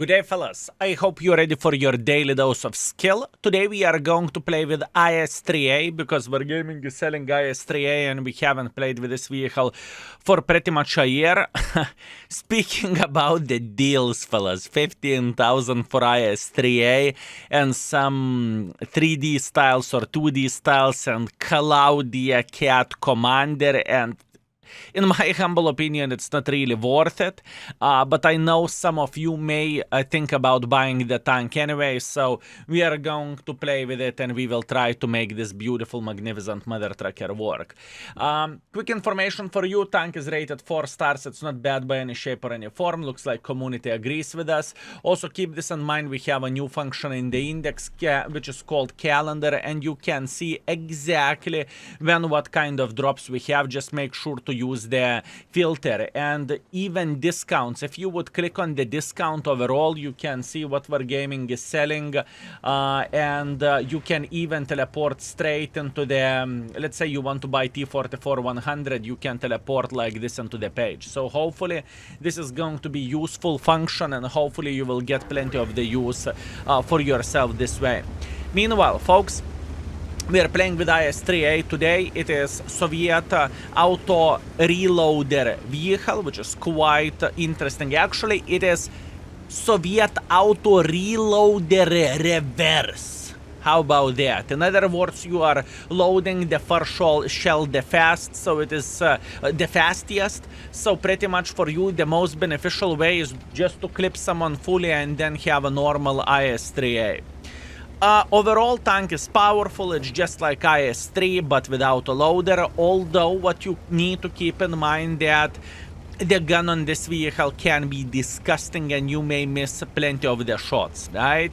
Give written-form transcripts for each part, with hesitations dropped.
Good day, fellas. I hope you're ready for your daily dose of skill. Today we are going to play with IS-3A because Wargaming is selling IS-3A and we haven't played with this vehicle for pretty much a year. Speaking about the deals, fellas, 15,000 for IS-3A and some 3D styles or 2D styles and Claudia Cat Commander, and in my humble opinion, it's not really worth it, but I know some of you may think about buying the tank anyway, so we are going to play with it and we will try to make this beautiful, magnificent mother trucker work. Quick information for you, tank is rated 4 stars, it's not bad by any shape or any form, looks like community agrees with us. Also keep this in mind, we have a new function in the index which is called calendar, and you can see exactly when what kind of drops we have. Just make sure to use the filter and even discounts. If you would click on the discount overall, you can see what Wargaming is selling, and you can even teleport straight into the, let's say you want to buy T44-100, you can teleport like this into the page. So hopefully this is going to be useful function, and hopefully you will get plenty of the use for yourself this way. Meanwhile, folks, we are playing with IS-3A today. It is Soviet auto reloader vehicle, which is quite interesting. Actually, it is Soviet auto reloader reverse. How about that? In other words, you are loading the first shell the fast, so it is the fastest. So pretty much for you, the most beneficial way is just to clip someone fully and then have a normal IS-3A. Overall, tank is powerful, it's just like IS-3 but without a loader, although what you need to keep in mind that the gun on this vehicle can be disgusting and you may miss plenty of the shots, right?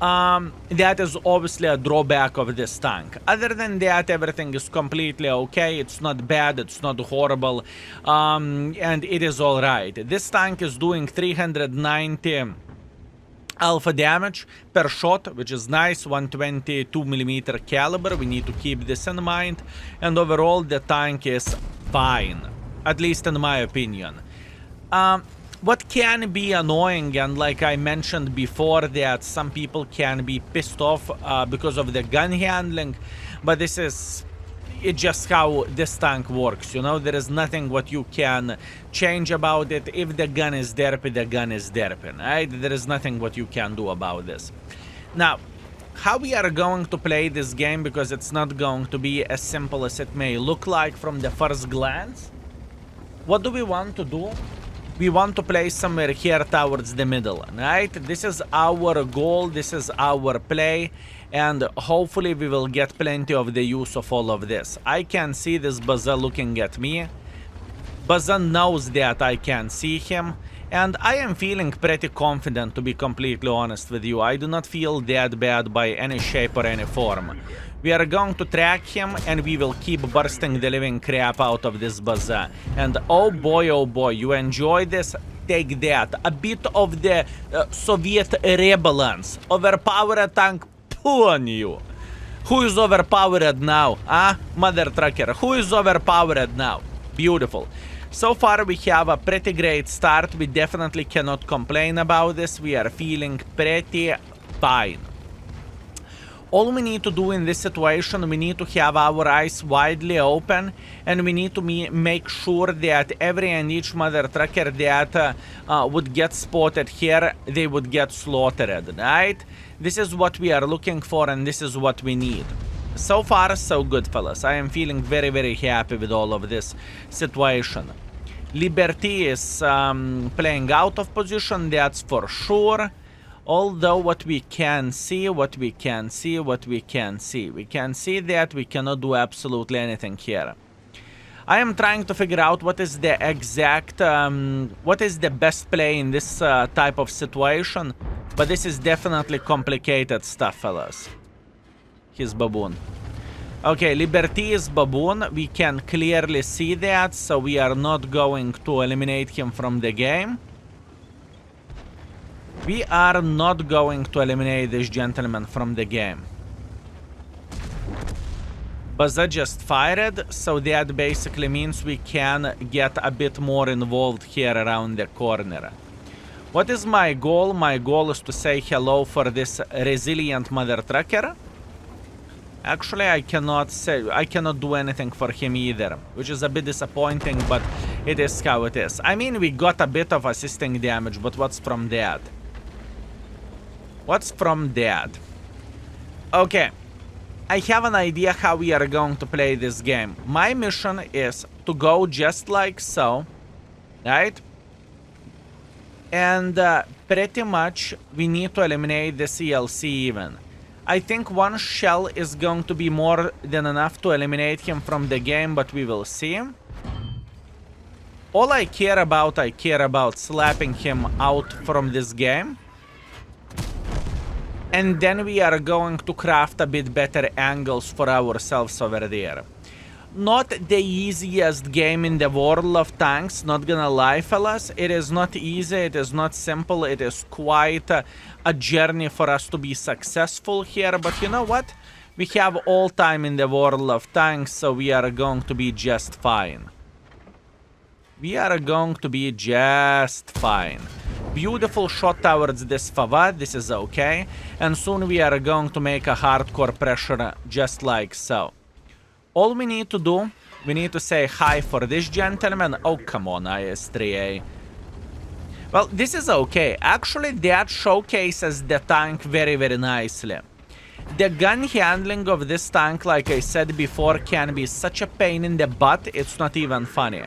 That is obviously a drawback of this tank. Other than that, everything is completely okay, it's not bad, it's not horrible, and it is alright. This tank is doing 390 alpha damage per shot, which is nice. 122mm caliber, we need to keep this in mind, and overall the tank is fine, at least in my opinion. What can be annoying, and like I mentioned before, that some people can be pissed off because of the gun handling, but this is just how this tank works, you know. There is nothing what you can change about it. If the gun is derpy, the gun is derpy, right? There is nothing what you can do about this. Now, how we are going to play this game, because it's not going to be as simple as it may look like from the first glance. What do we want to do? We want to play somewhere here towards the middle, right? This is our goal, this is our play, and hopefully we will get plenty of the use of all of this. I can see this Baza looking at me. Baza knows that I can see him, and I am feeling pretty confident, to be completely honest with you. I do not feel that bad by any shape or any form. We are going to track him and we will keep bursting the living crap out of this Baza. And oh boy, you enjoy this? Take that. A bit of the Soviet rebellions. Overpowered tank, poo on you. Who is overpowered now? Mother trucker, who is overpowered now? Beautiful. So far we have a pretty great start. We definitely cannot complain about this. We are feeling pretty fine. All we need to do in this situation, we need to have our eyes widely open, and we need to make sure that every and each mother trucker that would get spotted here, they would get slaughtered, right? This is what we are looking for, and this is what we need. So far, so good, fellas. I am feeling very, very happy with all of this situation. Liberty is playing out of position, that's for sure. Although what we can see that we cannot do absolutely anything here. I am trying to figure out what is the exact, what is the best play in this type of situation, but this is definitely complicated stuff, fellas. He's baboon. Okay, Liberty is baboon, we can clearly see that, so we are not going to eliminate him from the game. We are not going to eliminate this gentleman from the game. Baza just fired, so that basically means we can get a bit more involved here around the corner. What is my goal? My goal is to say hello for this resilient mother trucker. Actually, I cannot do anything for him either, which is a bit disappointing, but it is how it is. I mean, we got a bit of assisting damage, but what's from that? What's from that? Okay, I have an idea how we are going to play this game. My mission is to go just like so, right? And pretty much we need to eliminate the CLC even. I think one shell is going to be more than enough to eliminate him from the game, but we will see. All I care about slapping him out from this game. And then we are going to craft a bit better angles for ourselves over there. Not the easiest game in the world of tanks, not gonna lie, fellas. It is not easy, it is not simple, it is quite a journey for us to be successful here. But you know what? We have all time in the world of tanks, so we are going to be just fine. We are going to be just fine. Beautiful shot towards this Favad, this is okay. And soon we are going to make a hardcore pressure just like so. All we need to do, we need to say hi for this gentleman. Oh, come on, IS-3A. Well, this is okay. Actually, that showcases the tank very, very nicely. The gun handling of this tank, like I said before, can be such a pain in the butt, it's not even funny.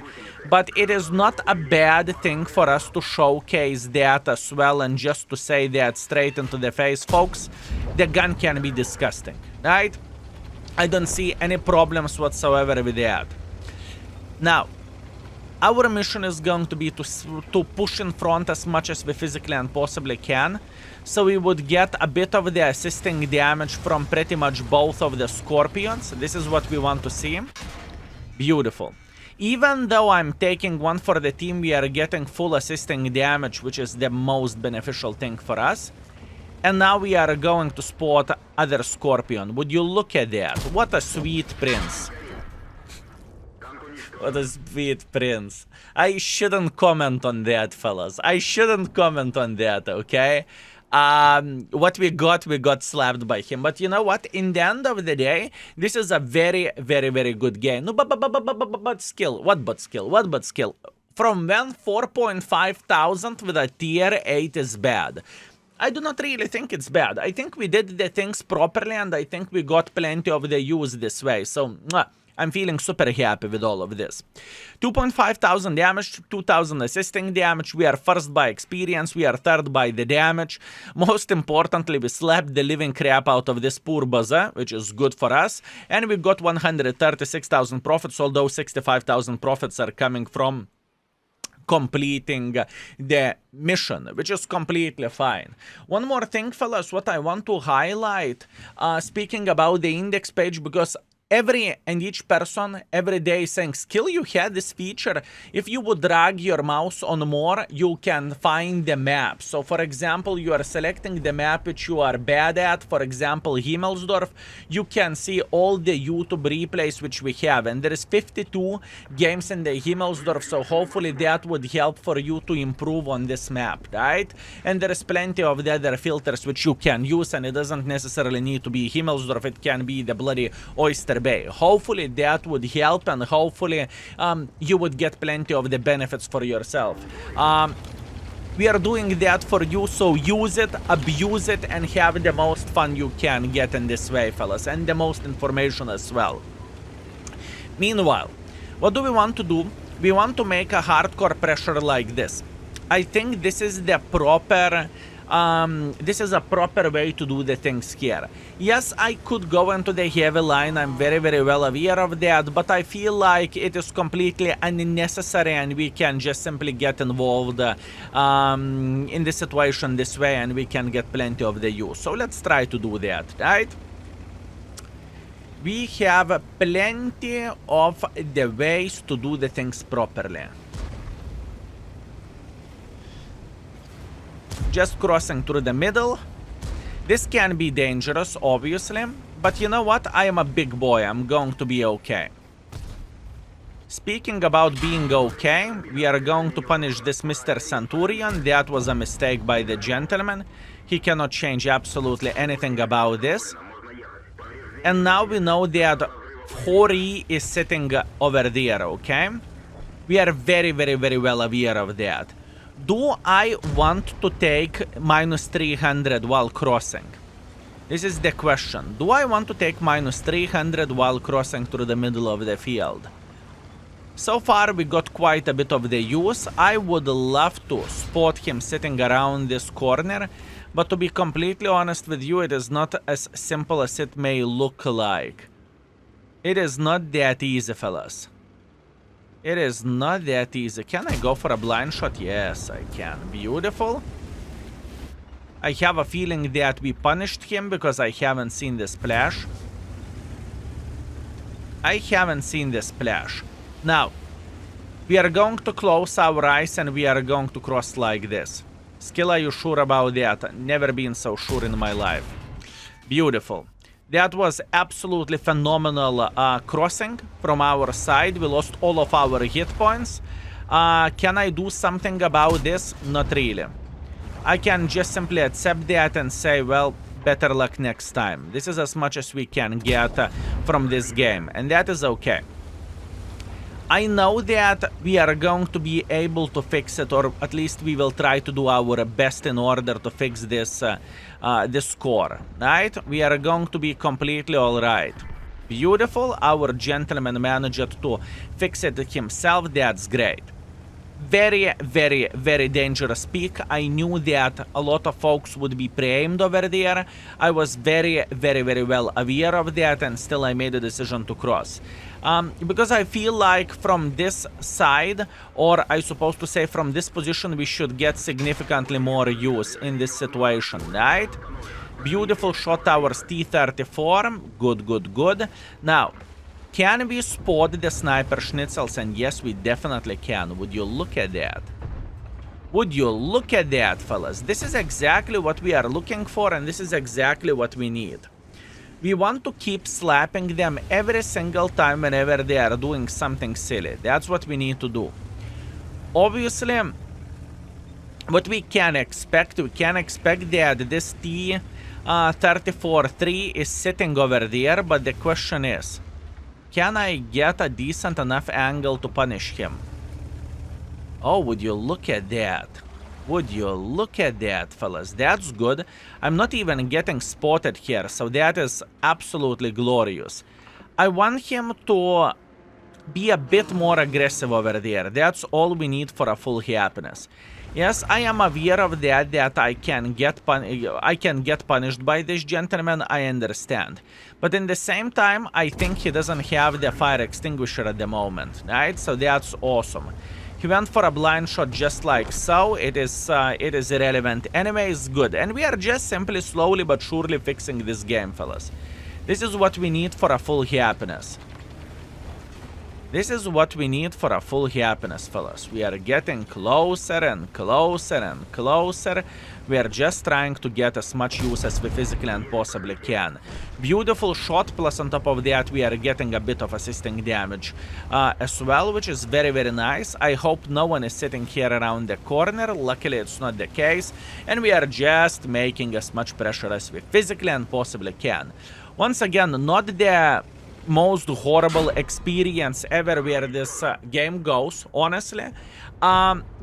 But it is not a bad thing for us to showcase that as well, and just to say that straight into the face, folks, the gun can be disgusting, right? I don't see any problems whatsoever with that. Now, our mission is going to be to push in front as much as we physically and possibly can. So we would get a bit of the assisting damage from pretty much both of the Scorpions. This is what we want to see. Beautiful. Even though I'm taking one for the team, we are getting full assisting damage, which is the most beneficial thing for us. And now we are going to spot other Scorpion. Would you look at that? What a sweet prince. What a sweet prince. I shouldn't comment on that, fellas. I shouldn't comment on that, okay? What we got slapped by him. But you know what? In the end of the day, this is a very, very, very good game. No, but skill. What but skill? What but skill? From when 4,500 with a tier 8 is bad? I do not really think it's bad. I think we did the things properly, and I think we got plenty of the use this way. So, I'm feeling super happy with all of this. 2,500 damage, 2,000 assisting damage. We are first by experience. We are third by the damage. Most importantly, we slapped the living crap out of this poor buzzer, which is good for us. And we got 136,000 profits, although 65,000 profits are coming from completing the mission, which is completely fine. One more thing, fellas, what I want to highlight, speaking about the index page, because every and each person every day is saying, skill, you had this feature. If you would drag your mouse on more, you can find the map. So for example, you are selecting the map which you are bad at. For example, Himmelsdorf, you can see all the YouTube replays which we have. And there is 52 games in the Himmelsdorf. So hopefully that would help for you to improve on this map, right? And there is plenty of the other filters which you can use. And it doesn't necessarily need to be Himmelsdorf. It can be the bloody Oyster Bay. Hopefully that would help, and hopefully you would get plenty of the benefits for yourself. We are doing that for you, so use it, abuse it, and have the most fun you can get in this way, fellas, and the most information as well. Meanwhile, what do we want to do? We want to make a hardcore pressure like this. I think this is the proper way to do the things here. Yes, I could go into the heavy line, I'm very, very well aware of that, but I feel like it is completely unnecessary and we can just simply get involved in the situation this way and we can get plenty of the use. So let's try to do that, right? We have plenty of the ways to do the things properly. Just crossing through the middle. This can be dangerous, obviously. But you know what? I am a big boy. I'm going to be okay. Speaking about being okay, we are going to punish this Mr. Centurion. That was a mistake by the gentleman. He cannot change absolutely anything about this. And now we know that 4E is sitting over there, okay? We are very, very, very well aware of that. Do I want to take minus 300 while crossing? This is the question. Do I want to take minus 300 while crossing through the middle of the field? So far we got quite a bit of the use. I would love to spot him sitting around this corner, but to be completely honest with you, it is not as simple as it may look like. It is not that easy, fellas. It is not that easy. Can I go for a blind shot? Yes, I can. Beautiful. I have a feeling that we punished him because I haven't seen the splash. I haven't seen the splash. Now, we are going to close our eyes and we are going to cross like this. Skill, are you sure about that? Never been so sure in my life. Beautiful. That was absolutely phenomenal crossing from our side. We lost all of our hit points. Can I do something about this? Not really. I can just simply accept that and say, well, better luck next time. This is as much as we can get from this game, and that is okay. I know that we are going to be able to fix it, or at least we will try to do our best in order to fix this this score, right? We are going to be completely alright. Beautiful. Our gentleman managed to fix it himself. That's great. Very, very, very dangerous peak. I knew that a lot of folks would be pre-aimed over there. I was very, very, very well aware of that, and still I made a decision to cross. Because I feel like from this side, or I supposed to say from this position, we should get significantly more use in this situation, right? Beautiful shot towers T-34. Good, good, good. Now, can we spot the sniper schnitzels? And yes, we definitely can. Would you look at that? Would you look at that, fellas? This is exactly what we are looking for, and this is exactly what we need. We want to keep slapping them every single time whenever they are doing something silly. That's what we need to do. Obviously, what we can expect that this T-34-3 is sitting over there, but the question is, can I get a decent enough angle to punish him? Oh, would you look at that? Would you look at that, fellas? That's good. I'm not even getting spotted here, so that is absolutely glorious. I want him to be a bit more aggressive over there. That's all we need for a full happiness. Yes, I am aware of that I can get punished by this gentleman, I understand. But in the same time, I think he doesn't have the fire extinguisher at the moment, right? So that's awesome. He went for a blind shot just like so. It is irrelevant. Anyways, good. And we are just simply slowly but surely fixing this game, fellas. This is what we need for a full happiness. This is what we need for a full happiness, fellas. We are getting closer and closer and closer. We are just trying to get as much use as we physically and possibly can. Beautiful shot, plus on top of that we are getting a bit of assisting damage as well, which is very, very nice. I hope no one is sitting here around the corner. Luckily it's not the case. And we are just making as much pressure as we physically and possibly can. Once again, not the most horrible experience ever where this game goes, honestly.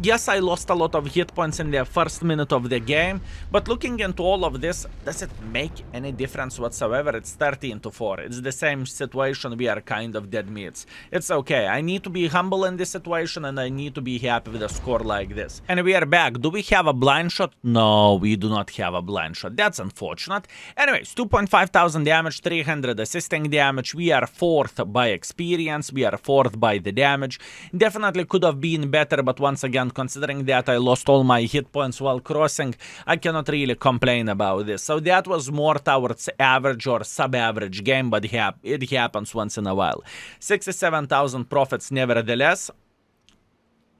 Yes, I lost a lot of hit points in the first minute of the game, but looking into all of this, does it make any difference whatsoever? It's 13-4. It's the same situation. We are kind of dead meats. It's okay. I need to be humble in this situation, and I need to be happy with a score like this. And we are back. Do we have a blind shot? No, we do not have a blind shot. That's unfortunate. Anyways, 2,500 damage, 300 assisting damage. We are 4th by experience. We are 4th by the damage. Definitely could have been better, but once again, considering that I lost all my hit points while crossing, I cannot really complain about this. So that was more towards average or sub-average game, but it happens once in a while. 67,000 profits nevertheless.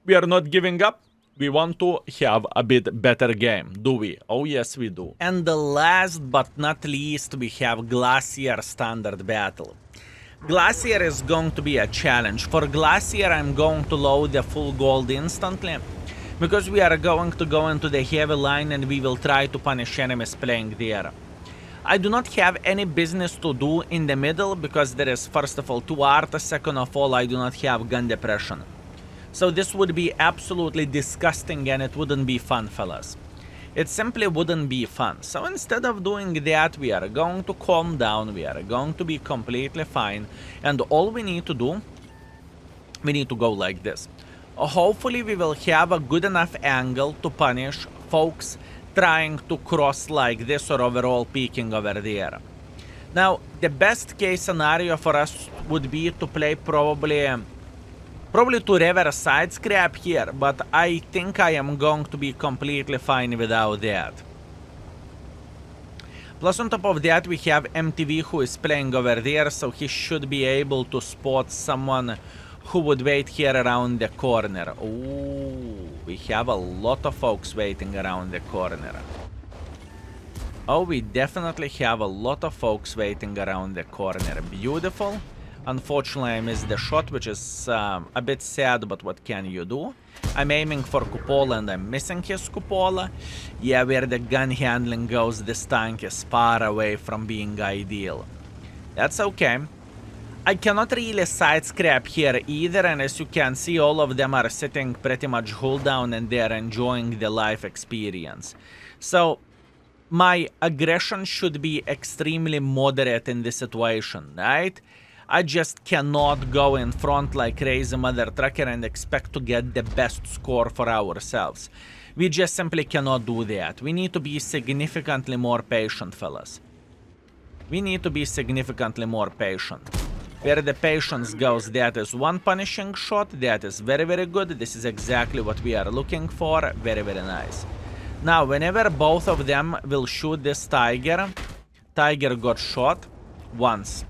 We are not giving up. We want to have a bit better game, do we? Oh yes, we do. And the last but not least, we have Glacier Standard Battle. Glacier is going to be a challenge. For Glacier, I'm going to load the full gold instantly, because we are going to go into the heavy line and we will try to punish enemies playing there. I do not have any business to do in the middle, because there is, first of all, 2 art, second of all, I do not have gun depression. So this would be absolutely disgusting and it wouldn't be fun, fellas. It simply wouldn't be fun. So instead of doing that, we are going to calm down, we are going to be completely fine, and all we need to do, we need to go like this. Hopefully we will have a good enough angle to punish folks trying to cross like this or overall peeking over there. Now, the best case scenario for us would be to play probably to reverse side scrap here, but I think I am going to be completely fine without that. Plus on top of that, we have MTV who is playing over there, so he should be able to spot someone who would wait here around the corner. Ooh, we have a lot of folks waiting around the corner. Oh, we definitely have a lot of folks waiting around the corner. Beautiful. Unfortunately, I missed the shot, which is a bit sad, but what can you do? I'm aiming for cupola and I'm missing his cupola. Yeah, where the gun handling goes, this tank is far away from being ideal. That's okay. I cannot really side scrap here either, and as you can see, all of them are sitting pretty much hull down and they're enjoying the life experience. So my aggression should be extremely moderate in this situation, right? I just cannot go in front like crazy mother trucker and expect to get the best score for ourselves. We just simply cannot do that. We need to be significantly more patient, fellas. We need to be significantly more patient. Where the patience goes, that is one punishing shot. That is very, very good. This is exactly what we are looking for. Very, very nice. Now, whenever both of them will shoot this tiger, tiger got shot once.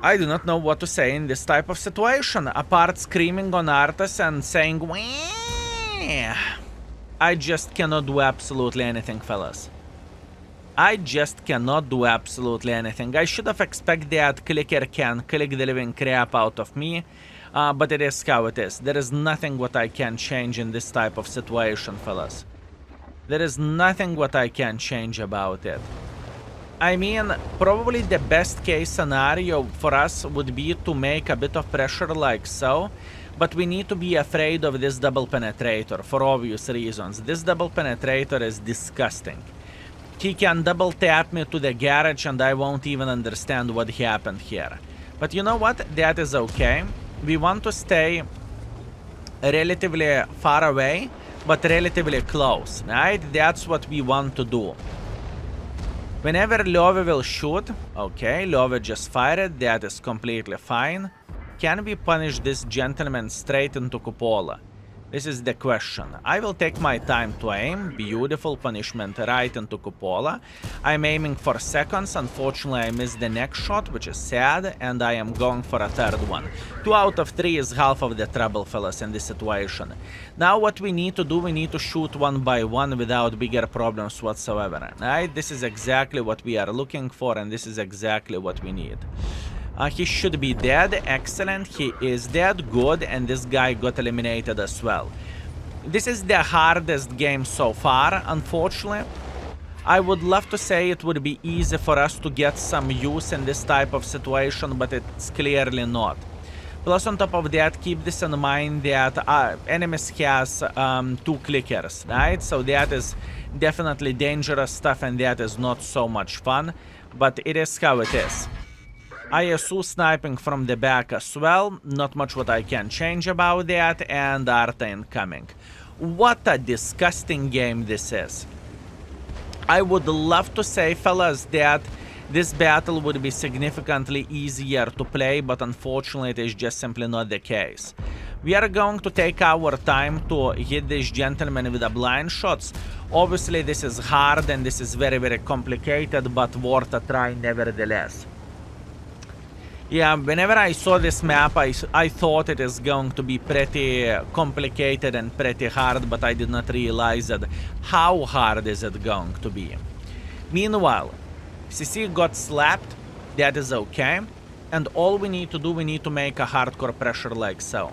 I do not know what to say in this type of situation, apart screaming on Arthas and saying, "Wah!" I just cannot do absolutely anything, fellas. I just cannot do absolutely anything. I should have expected that Clicker can click the living crap out of me, but it is how it is. There is nothing what I can change in this type of situation, fellas. There is nothing what I can change about it. I mean, probably the best case scenario for us would be to make a bit of pressure like so, but we need to be afraid of this double penetrator for obvious reasons. This double penetrator is disgusting. He can double tap me to the garage and I won't even understand what happened here. But you know what? That is okay. We want to stay relatively far away, but relatively close, right? That's what we want to do. Whenever Love will shoot, okay, Love just fired, that is completely fine. Can we punish this gentleman straight into cupola? This is the question. I will take my time to aim. Beautiful punishment right into cupola. I'm aiming for seconds. Unfortunately, I missed the next shot, which is sad, and I am going for a third one. 2 out of 3 is half of the trouble, fellas, in this situation. Now what we need to do, we need to shoot one by one without bigger problems whatsoever. Right? This is exactly what we are looking for, and this is exactly what we need. He should be dead. Excellent. He is dead. Good. And this guy got eliminated as well. This is the hardest game so far, unfortunately. I would love to say it would be easy for us to get some use in this type of situation, but it's clearly not. Plus, on top of that, keep this in mind that enemies has 2 clickers, right? So that is definitely dangerous stuff, and that is not so much fun, but it is how it is. ISU sniping from the back as well, not much what I can change about that, and Arta incoming. What a disgusting game this is. I would love to say, fellas, that this battle would be significantly easier to play, but unfortunately it is just simply not the case. We are going to take our time to hit this gentleman with the blind shots. Obviously this is hard and this is very, very complicated, but worth a try nevertheless. Yeah, whenever I saw this map, I thought it is going to be pretty complicated and pretty hard, but I did not realize that how hard is it going to be. Meanwhile, CC got slapped. That is okay. And all we need to do, we need to make a hardcore pressure like so.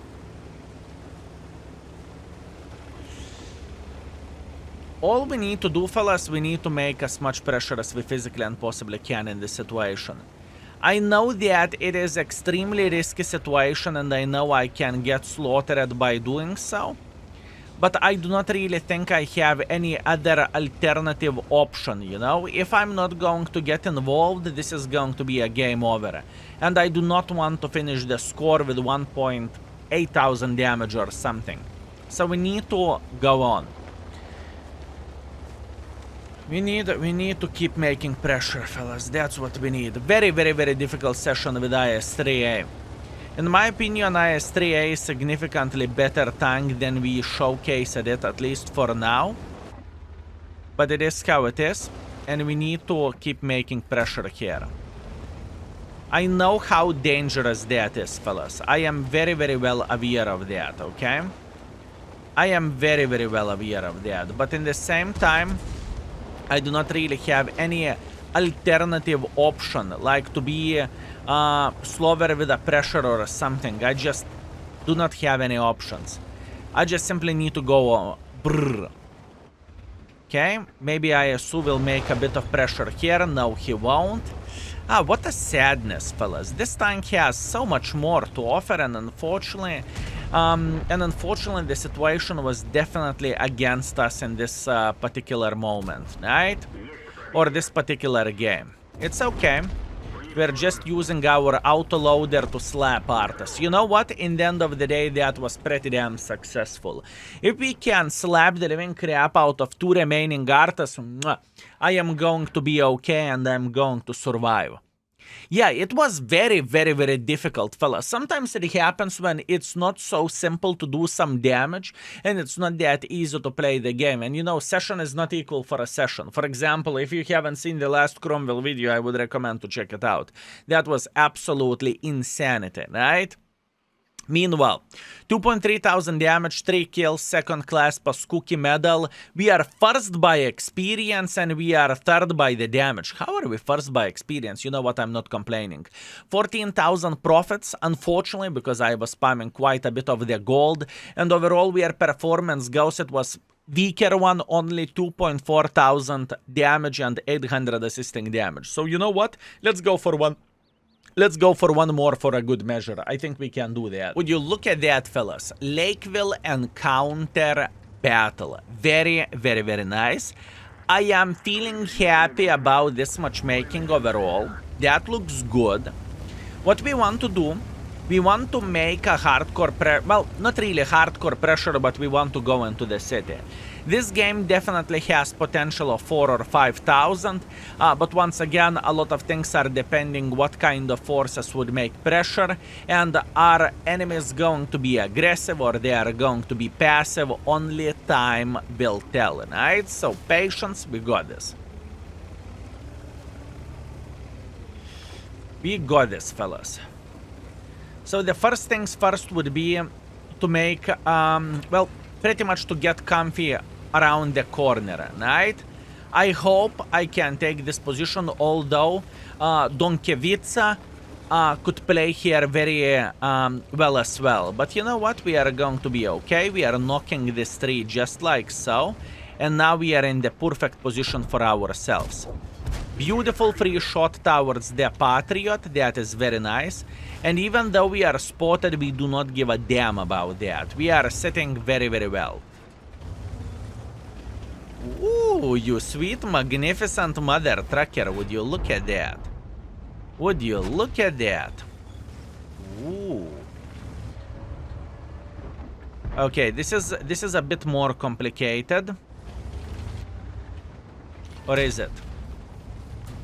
All we need to do, fellas, we need to make as much pressure as we physically and possibly can in this situation. I know that it is extremely risky situation and I know I can get slaughtered by doing so. But I do not really think I have any other alternative option, you know? If I'm not going to get involved, this is going to be a game over. And I do not want to finish the score with 1.8 thousand damage or something. So we need to go on. We need to keep making pressure, fellas. That's what we need. Very, very, very difficult session with IS-3A. In my opinion, IS-3A is significantly better tank than we showcased it, at least for now. But it is how it is, and we need to keep making pressure here. I know how dangerous that is, fellas. I am very, very well aware of that, okay? I am very, very well aware of that. But in the same time, I do not really have any alternative option, like to be slower with a pressure or something. I just do not have any options. I just simply need to go brrr. Okay, maybe ISU will make a bit of pressure here. No, he won't. Ah, what a sadness, fellas. This tank has so much more to offer, and unfortunately, the situation was definitely against us in this particular moment, right? Or this particular game. It's okay. We're just using our autoloader to slap Arthas. You know what? In the end of the day, that was pretty damn successful. If we can slap the living crap out of 2 remaining Arthas, I am going to be okay and I'm going to survive. Yeah, it was very, very, very difficult, fellas. Sometimes it happens when it's not so simple to do some damage, and it's not that easy to play the game. And you know, session is not equal for a session. For example, if you haven't seen the last Cromwell video, I would recommend to check it out. That was absolutely insanity, right? Meanwhile, 2.3 thousand damage, 3 kills, second class Paskuki medal. We are first by experience and we are third by the damage. How are we first by experience? You know what, I'm not complaining. 14,000 profits, unfortunately, because I was spamming quite a bit of the gold. And overall, where performance goes, it was weaker one, only 2.4 thousand damage and 800 assisting damage. So you know what? Let's go for one. Let's go for one more for a good measure. I think we can do that. Would you look at that, fellas? Lakeville encounter battle. Very, very, very nice. I am feeling happy about this matchmaking overall. That looks good. What we want to do, we want to make a hardcore well, not really hardcore pressure, but we want to go into the city. This game definitely has potential of 4 or 5,000, but once again, a lot of things are depending what kind of forces would make pressure, and are enemies going to be aggressive or they are going to be passive, only time will tell, right? So patience, we got this. We got this, fellas. So the first things first would be to make, well, pretty much to get comfy around the corner, right? I hope I can take this position, although Donkevica could play here very well as well. But you know what? We are going to be okay. We are knocking this tree just like so. And now we are in the perfect position for ourselves. Beautiful free shot towards the Patriot. That is very nice. And even though we are spotted, we do not give a damn about that. We are sitting very, very well. Ooh, you sweet, magnificent mother trucker. Would you look at that? Would you look at that? Ooh. Okay, this is a bit more complicated. Or is it?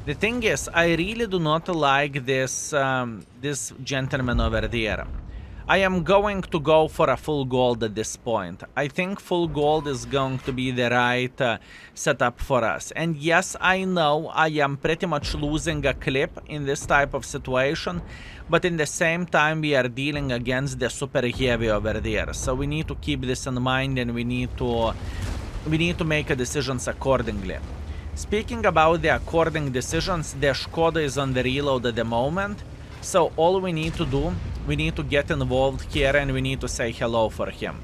The thing is, I really do not like this this gentleman over there. I am going to go for a full gold at this point. I think full gold is going to be the right setup for us. And yes, I know I am pretty much losing a clip in this type of situation, but in the same time we are dealing against the super heavy over there. So we need to keep this in mind and we need to make decisions accordingly. Speaking about the according decisions, the Skoda is on the reload at the moment. So all we need to do, we need to get involved here and we need to say hello for him.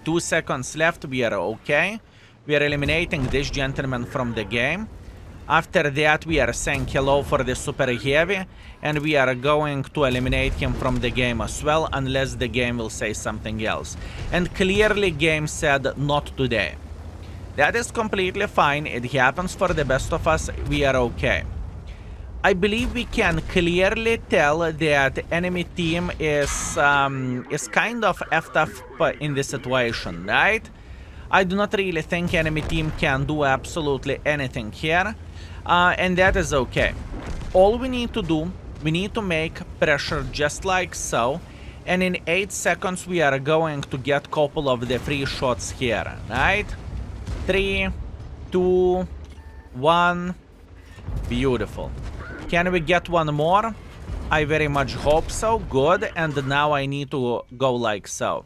2 seconds left, we are okay. We are eliminating this gentleman from the game. After that, we are saying hello for the super heavy, and we are going to eliminate him from the game as well, unless the game will say something else. And clearly game said not today. That is completely fine, it happens for the best of us, we are okay. I believe we can clearly tell that enemy team is kind of effed up in this situation, right? I do not really think enemy team can do absolutely anything here, and that is okay. All we need to do, we need to make pressure just like so, and in 8 seconds we are going to get a couple of the free shots here, right? 3, 2, 1, beautiful. Can we get one more? I very much hope so, good, and now I need to go like so.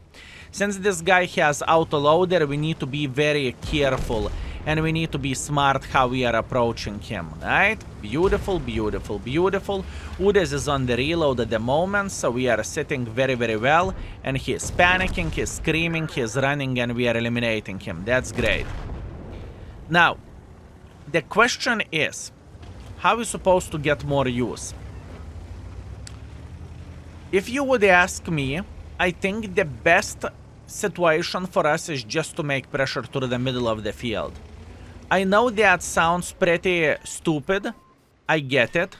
Since this guy has autoloader, we need to be very careful and we need to be smart how we are approaching him, right? Beautiful, beautiful, beautiful. Udes is on the reload at the moment, so we are sitting very, very well. And he is panicking, he is screaming, he is running, and we are eliminating him. That's great. Now, the question is, how are we supposed to get more use? If you would ask me, I think the best situation for us is just to make pressure to the middle of the field. I know that sounds pretty stupid, I get it,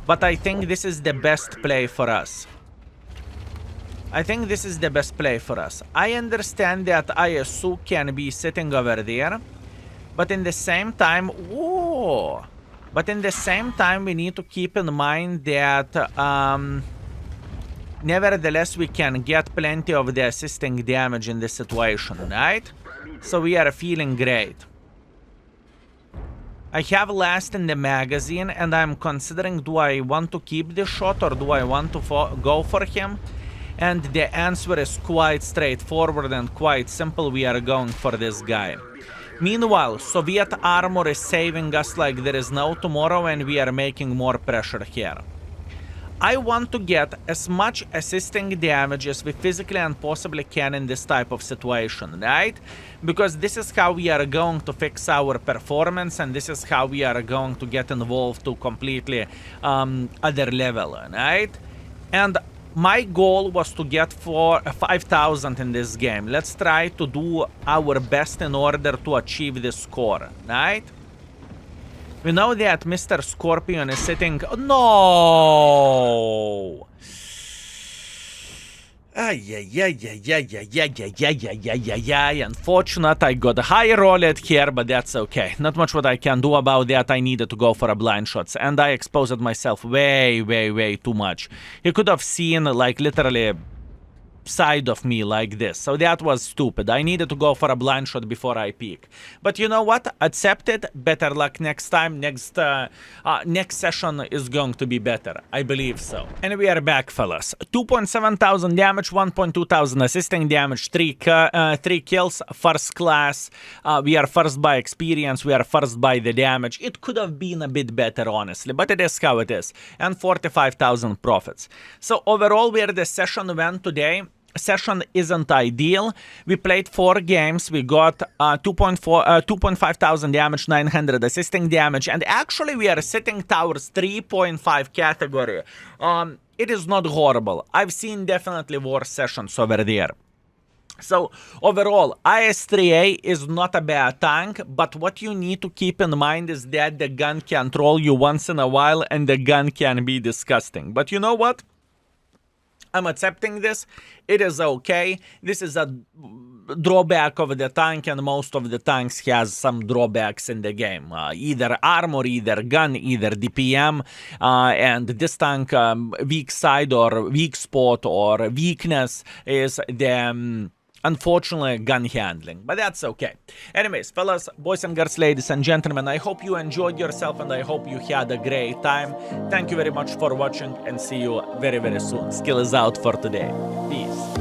but I think this is the best play for us. I think this is the best play for us. I understand that ISU can be sitting over there, but in the same time, we need to keep in mind that nevertheless, we can get plenty of the assisting damage in this situation, right? So we are feeling great. I have last in the magazine, and I'm considering, do I want to keep this shot or do I want to go for him? And the answer is quite straightforward and quite simple. We are going for this guy. Meanwhile, Soviet armor is saving us like there is no tomorrow, and we are making more pressure here. I want to get as much assisting damage as we physically and possibly can in this type of situation, right? Because this is how we are going to fix our performance, and this is how we are going to get involved to completely other level, right? And my goal was to get for 5,000 in this game. Let's try to do our best in order to achieve this score, right? We know that Mr. Scorpion is sitting... No! Unfortunate, I got high rolled here, but that's okay. Not much what I can do about that. I needed to go for a blind shots, and I exposed myself way, way, way too much. He could have seen, like, literally side of me like this, so that was stupid. I needed to go for a blind shot before I peek, but you know what, accept it. Better luck next time. Next session is going to be better, I believe so. And we are back, fellas. 2,700 damage, 1,200 assisting damage, 3 kills, first class. We are first by experience, we are first by the damage. It could have been a bit better, honestly, but it is how it is. And 45,000 profits. So overall, where the session went today, session isn't ideal. We played 4 games. We got 2,500 damage, 900 assisting damage, and actually we are sitting towards 3.5 category. It is not horrible. I've seen definitely worse sessions over there. So overall, IS-3A is not a bad tank, but what you need to keep in mind is that the gun can troll you once in a while, and the gun can be disgusting. But you know what? I'm accepting this. It is okay. This is a drawback of the tank, and most of the tanks has some drawbacks in the game. Either armor, either gun, either DPM, and this tank weak side or weak spot or weakness is the unfortunately gun handling, but that's okay. Anyways, fellas, boys and girls, ladies and gentlemen, I hope you enjoyed yourself and I hope you had a great time. Thank you very much for watching and see you very, very soon. Skill is out for today. Peace.